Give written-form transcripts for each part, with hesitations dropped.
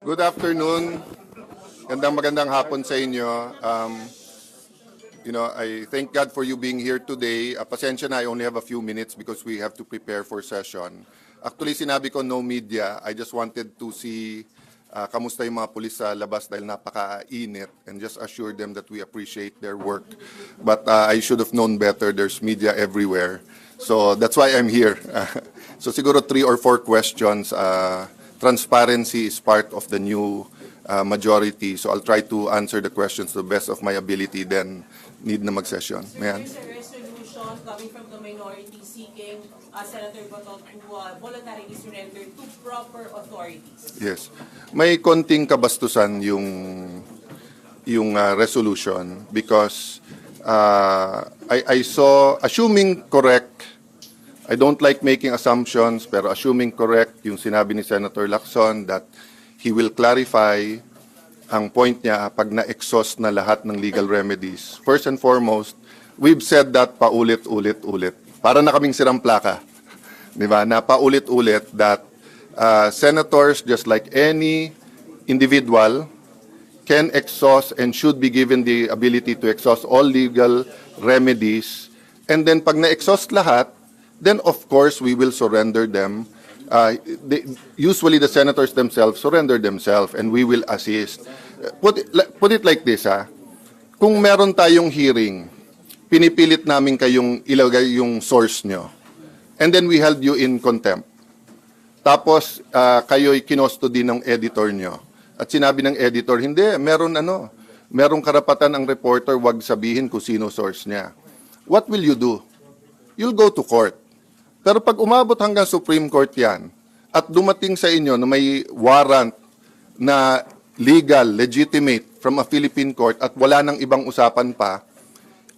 Good afternoon. Magandang hapon sa inyo. I thank God for you being here today. Pasensya na, I only have a few minutes because we have to prepare for session. Actually, sinabi ko no media. I just wanted to see kamusta yung mga pulis sa labas dahil napaka-init and just assure them that we appreciate their work. But I should have known better. There's media everywhere. So that's why I'm here. So siguro 3 or 4 questions. Transparency is part of the new majority. So I'll try to answer the questions to the best of my ability, then need na mag-session. Sir, there's a resolution coming from the minority seeking Senator Bato to voluntarily surrender to proper authorities. Yes. May konting kabastusan yung resolution because I saw, assuming correct, I don't like making assumptions, pero assuming correct yung sinabi ni Senator Lacson that he will clarify ang point niya pag na-exhaust na lahat ng legal remedies. First and foremost, we've said that paulit-ulit-ulit. Para na kaming sirang plaka. Di ba? Na paulit-ulit that senators, just like any individual, can exhaust and should be given the ability to exhaust all legal remedies. And then pag na-exhaust lahat, then of course we will surrender them. Usually the senators themselves surrender themselves and we will assist. Put it like this, kung meron tayong hearing, pinipilit namin kayong ilagay yung source nyo. And then we held you in contempt. Tapos kayo'y kinustody ng editor nyo. At sinabi ng editor, hindi, merong karapatan ang reporter, wag sabihin kung sino source niya. What will you do? You'll go to court. Pero pag umabot hanggang Supreme Court yan, at dumating sa inyo na may warrant na legal, legitimate from a Philippine court at wala nang ibang usapan pa,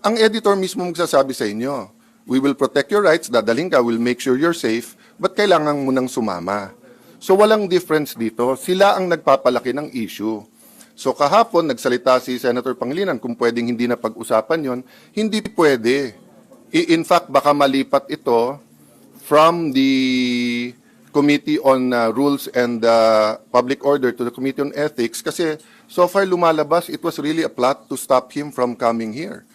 ang editor mismo magsasabi sa inyo, we will protect your rights, dadaling ka, we'll make sure you're safe, but kailangan mo nang sumama. So walang difference dito. Sila ang nagpapalaki ng issue. So kahapon, nagsalita si Senator Pangilinan kung pwedeng hindi na pag-usapan yon, hindi pwede. In fact, baka malipat ito from the Committee on Rules and Public Order to the Committee on Ethics kasi so far lumalabas, it was really a plot to stop him from coming here.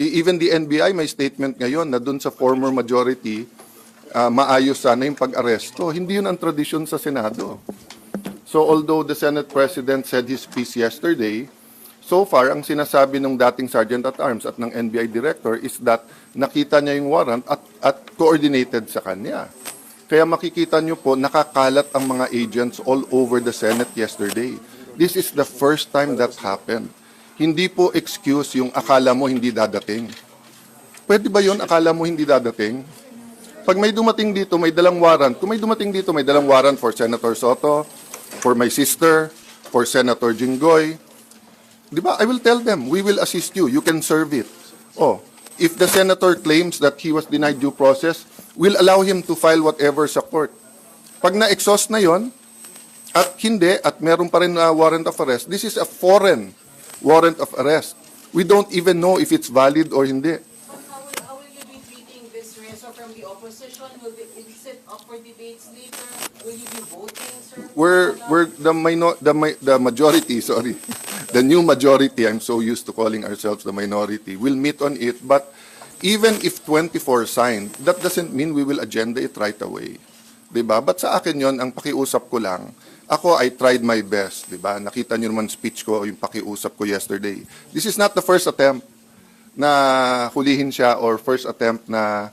Even the NBI may statement ngayon na dun sa former majority, maayos sana yung pag-aresto. Hindi yun ang tradisyon sa Senado. So although the Senate President said his piece yesterday, so far, ang sinasabi ng dating Sergeant at Arms at ng NBI Director is that nakita niya yung warrant at coordinated sa kanya. Kaya makikita niyo po, nakakalat ang mga agents all over the Senate yesterday. This is the first time that happened. Hindi po excuse yung akala mo hindi dadating. Pwede ba yun, akala mo hindi dadating? Pag may dumating dito, may dalang warrant. Kung may dumating dito, may dalang warrant for Senator Soto, for my sister, for Senator Jinggoy. Di ba? I will tell them, we will assist you. You can serve it. If the senator claims that he was denied due process, we'll allow him to file whatever sa court. Pag na-exhaust na yon at hindi, at meron pa rin na warrant of arrest, this is a foreign warrant of arrest. We don't even know if it's valid or hindi. How will you be treating this, sir? So from the opposition, will it set up for debates later? Will you be voting, sir? We're the majority, sorry. The new majority, I'm so used to calling ourselves the minority, will meet on it. But even if 24 signed, that doesn't mean we will agenda it right away. Diba? But sa akin yon, ang pakiusap ko lang, ako, I tried my best. Diba? Nakita nyo naman speech ko, yung pakiusap ko yesterday. This is not the first attempt na hulihin siya or first attempt na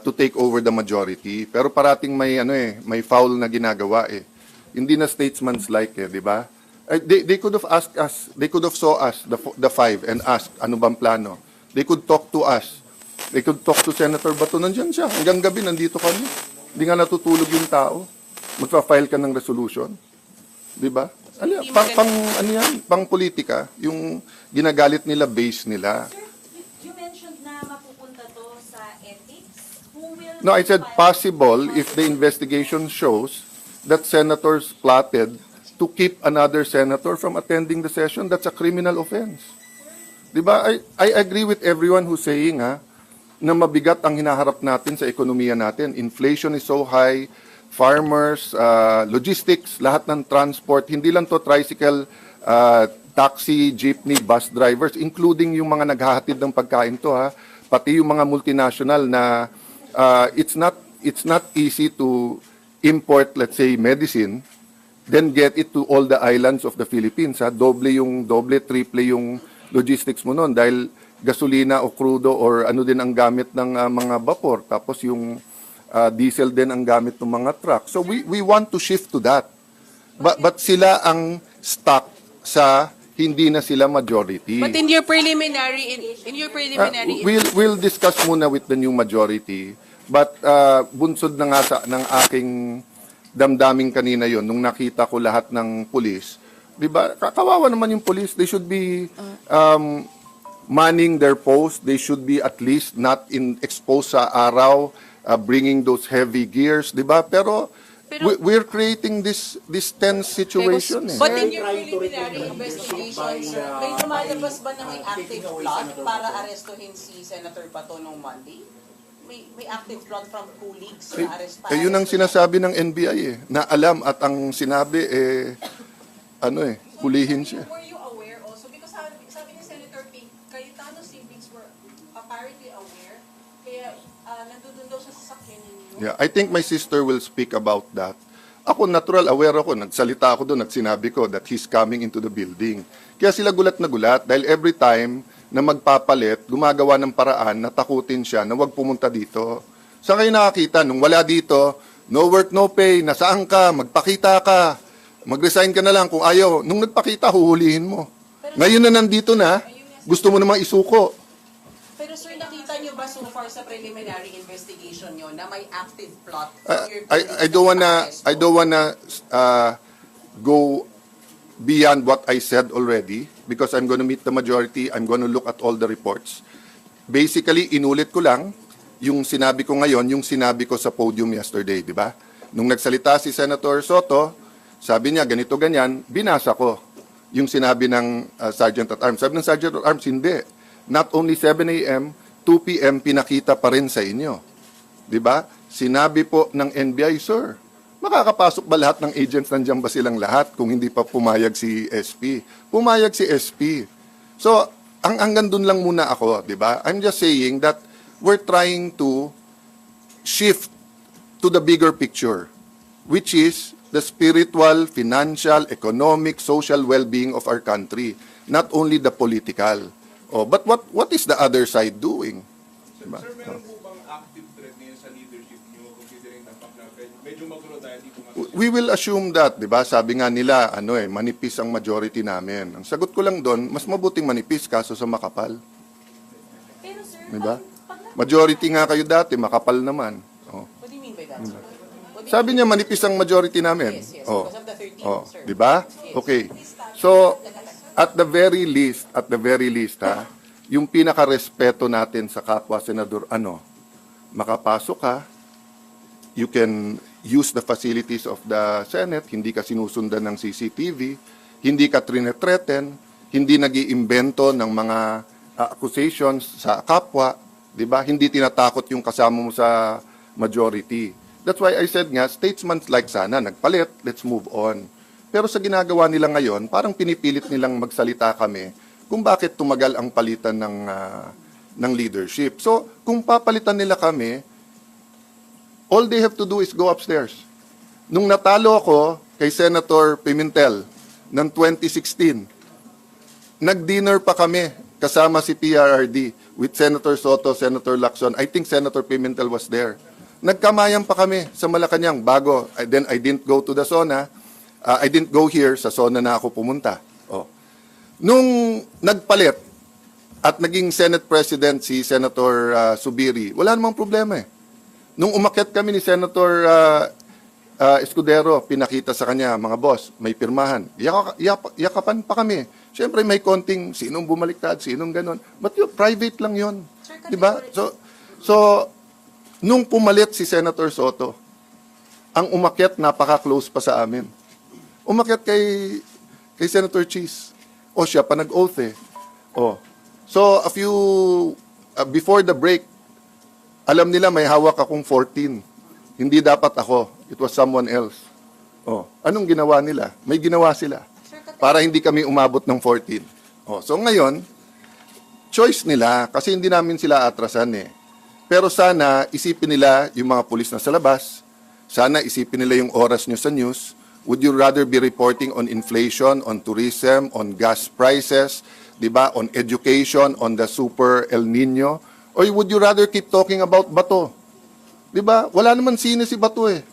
to take over the majority. Pero parating may foul na ginagawa eh. Hindi na statesman's-like eh, di ba? They could have asked us, they could have saw us, the 5, and asked, ano bang plano? They could talk to us. They could talk to Senator Bato. Nandiyan siya. Hanggang gabi, nandito kami. Hindi nga natutulog yung tao. Magpa-file ka ng resolution. Di ba? Pang politika, yung ginagalit nila, base nila. Sir, you mentioned na mapupunta to sa ethics. Who will No, I said possible if the investigation shows that senators plotted to keep another senator from attending the session. That's a criminal offense. Diba? I agree with everyone who's saying na mabigat ang hinaharap natin sa ekonomiya natin. Inflation is so high, farmers, logistics, lahat ng transport, hindi lang to tricycle, taxi, jeepney, bus drivers, including yung mga naghahatid ng pagkain to, ha, pati yung mga multinational na it's not easy to import, let's say, medicine, then get it to all the islands of the Philippines. Ha? Doble, triple yung logistics mo nun dahil gasolina o crudo or ano din ang gamit ng mga vapor. Tapos yung diesel din ang gamit ng mga truck. So we want to shift to that. But sila ang stuck sa hindi na sila majority. But in your preliminary, We'll discuss muna with the new majority. But bunsod na nga ng aking damdaming kanina yon nung nakita ko lahat ng pulis. 'Di ba? Kawawa naman yung pulis. They should be manning their post. They should be at least not exposed sa araw, bringing those heavy gears, 'di ba? Pero we're creating this tense situation. But in your preliminary investigation, sir, may lumalabas ba na may active plot para arestuhin si Senator Bato nung Monday? May active plot from colleagues na arrest para Yun ang sinasabi ng NBI na alam at ang sinabi hulihin siya. Were you aware also? Because sabi ni Senator Ping, Cayetano siblings were apparently aware, kaya nandun daw siya sa sakyan ninyo. Yeah, I think my sister will speak about that. Ako, natural, aware ako. Nagsalita ako doon at sinabi ko that he's coming into the building. Kaya sila gulat na gulat dahil every time na magpapalit, gumagawa ng paraan na takutin siya na wag pumunta dito. Saan kayo nakakita? Nung wala dito, no work, no pay, nasaan ka, magpakita ka, mag-resign ka na lang kung ayaw. Nung nagpakita, huhulihin mo. Ngayon na nandito na, gusto mo namang isuko. Pero sir, nakita niyo ba so far sa preliminary investigation niyo na may active plot from your I don't wanna go beyond what I said already because I'm going to meet the majority. I'm going to look at all the reports. Basically, inulit ko lang yung sinabi ko ngayon, yung sinabi ko sa podium yesterday, di ba? Nung nagsalita si Senator Soto, sabi niya ganito ganyan, binasa ko yung sinabi ng Sergeant at Arms. Sabi ng Sergeant at Arms, hindi. Not only 7 a.m., 2 p.m. pinakita pa rin sa inyo. Di ba? Sinabi po ng NBI, sir, makakapasok ba lahat ng agents? Nandiyan ba silang lahat kung hindi pa pumayag si SP? Pumayag si SP. So, hanggang dun lang muna ako, di ba? I'm just saying that we're trying to shift to the bigger picture, which is the spiritual, financial, economic, social well-being of our country, not only the political. Oh, but what is the other side doing? Diba? Sir, meron po bang active threat ngayon sa leadership niyo considering na medyo magulo dahil di po We will assume that, 'di ba? Sabi nga nila, manipis ang majority namin. Ang sagot ko lang doon, mas mabuting manipis kaso sa makapal. Pero sir, 'Di ba? Majority nga kayo dati, makapal naman. Oh. What do you mean by that, sir? What do you Sabi niya manipis ang majority namin. Yes, Oh. because of the 13, Oh, sir. 'di ba? Okay. So, at the very least, ha, yung pinaka-respeto natin sa kapwa senador, makapasok ka, you can use the facilities of the Senate, hindi ka sinusundan ng CCTV, hindi ka threaten, hindi nag-iimbento ng mga accusations sa kapwa, 'di ba? Hindi tinatakot yung kasama mo sa majority. That's why I said nga, statesmen like sana, nagpalit, let's move on. Pero sa ginagawa nila ngayon, parang pinipilit nilang magsalita kami kung bakit tumagal ang palitan ng leadership. So, kung papalitan nila kami, all they have to do is go upstairs. Nung natalo ako kay Senator Pimentel ng 2016, nag-dinner pa kami kasama si PRRD with Senator Soto, Senator Lacson. I think Senator Pimentel was there. Nagkamayan pa kami sa Malacanang bago. Then I didn't go to the SONA. I didn't go here, sa SONA na ako pumunta. Oh. Nung nagpalit at naging Senate President si Senator Subiri, wala namang problema eh. Nung umakyat kami ni Senator Escudero, pinakita sa kanya, mga boss, may pirmahan. Yakapan pa kami. Siyempre may konting sinong bumaliktad, sinong ganon. But yun, private lang yun. Diba? So, nung pumalit si Senator Soto, ang umakyat napaka-close pa sa amin. Umakyat kay Senator Cheese. O siya pa nag-oath eh. Oh. So, before the break, alam nila may hawak akong 14. Hindi dapat ako. It was someone else. Oh, anong ginawa nila? May ginawa sila. Para hindi kami umabot ng 14. Oh, so ngayon, choice nila kasi hindi namin sila atrasan eh. Pero sana isipin nila yung mga pulis na sa labas. Sana isipin nila yung oras nyo sa news. Would you rather be reporting on inflation, on tourism, on gas prices, di ba? On education, on the super El Nino? Or would you rather keep talking about Bato? Di ba? Wala naman sine si Bato eh.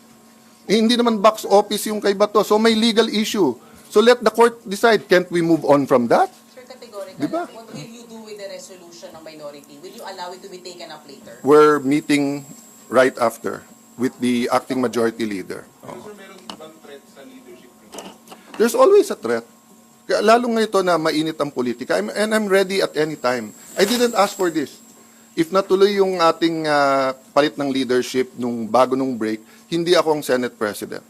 Hindi naman box office yung kay Bato. So may legal issue. So let the court decide. Can't we move on from that? Sir, categorical, Diba? what will you do with the resolution ng minority? Will you allow it to be taken up later? We're meeting right after with the acting majority leader. Pero sir, meron bang threat sa leadership niyo? There's always a threat. Kaya lalo nga ito na mainit ang politika. And I'm ready at any time. I didn't ask for this. If natuloy yung ating palit ng leadership nung bago nung break, hindi ako ang Senate President.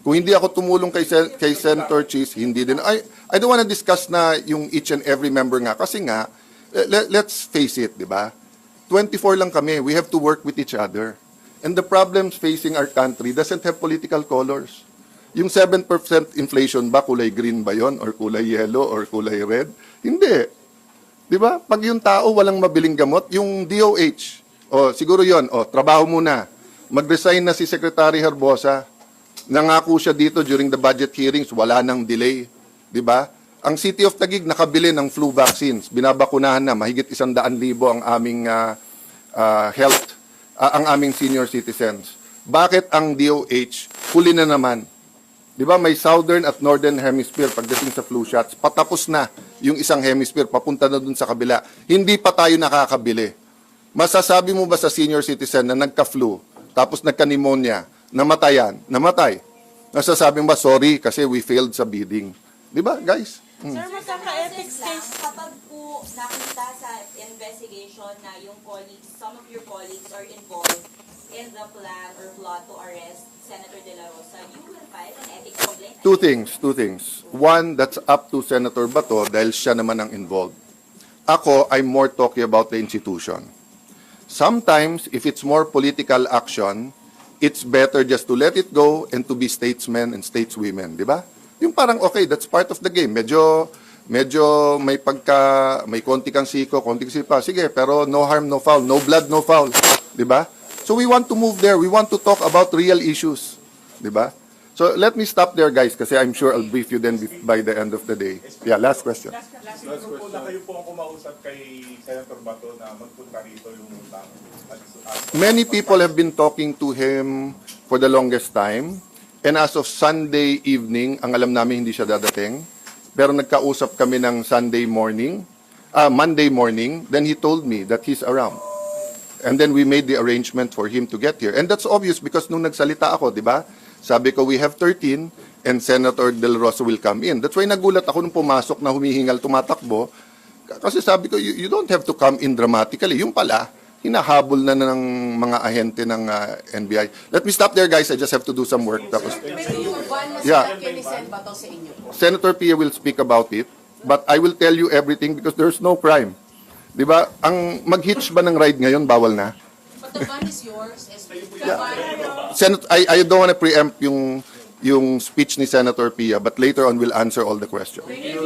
Kung hindi ako tumulong kay Senator Cheese, hindi din. I don't want to discuss na yung each and every member nga. Kasi nga, let's face it, di ba? 24 lang kami. We have to work with each other. And the problems facing our country doesn't have political colors. Yung 7% inflation ba, kulay green ba yon or kulay yellow or kulay red? Hindi. Di ba? Pag yung tao walang mabiling gamot, yung DOH, siguro yon, trabaho muna. Mag-resign na si Secretary Herbosa. Nangako siya dito during the budget hearings, wala nang delay. Di ba? Ang City of Taguig nakabili ng flu vaccines. Binabakunahan na, mahigit 100,000 ang aming ang aming senior citizens. Bakit ang DOH huli na naman? Di ba may southern at northern hemisphere pagdating sa flu shots, patapos na yung isang hemisphere, papunta na dun sa kabila. Hindi pa tayo nakakabili. Masasabi mo ba sa senior citizen na nagka-flu, tapos nagka-pneumonia, namatay. Nasasabi mo ba, sorry, kasi we failed sa bidding. Di ba, guys? Sir, magkaka-ethics case. Kapag po nakita sa investigation na yung colleagues, some of your colleagues are involved in the plan or plot to arrest Senator De La Rosa, you will file an ethics complaint? Two things. One, that's up to Senator Bato dahil siya naman ang involved. Ako, I'm more talking about the institution. Sometimes, if it's more political action, it's better just to let it go and to be statesmen and stateswomen, di ba? Yung parang, okay, that's part of the game. Medyo may konti kang siko, konti kang sipa. Sige, pero no harm, no foul. No blood, no foul. Di ba? So we want to move there. We want to talk about real issues. Di ba? So let me stop there, guys, kasi I'm sure I'll brief you then by the end of the day. Yeah, last question. Last po na kayo po ang kumausap kay Senator Bato na magpunta rito yung Many people have been talking to him for the longest time. And as of Sunday evening, ang alam namin hindi siya dadating. Pero nagkausap kami ng Monday morning, then he told me that he's around. And then we made the arrangement for him to get here. And that's obvious because nung nagsalita ako, di ba? Sabi ko, we have 13 and Senator De La Rosa will come in. That's why nagulat ako nung pumasok na humihingal, tumatakbo. Kasi sabi ko, you don't have to come in dramatically. Yung pala, hinahabol na ng mga ahente ng NBI. Let me stop there, guys. I just have to do some work. Tapos, Pero yung ban na Yeah. sila kinisend ba to sa inyo? Senator Pia will speak about it, but I will tell you everything because there's no crime. Di ba? Ang mag-hitch ba ng ride ngayon, bawal na? But the ban is yours. The ban, I don't want to preempt yung speech ni Senator Pia, but later on we'll answer all the questions. Will you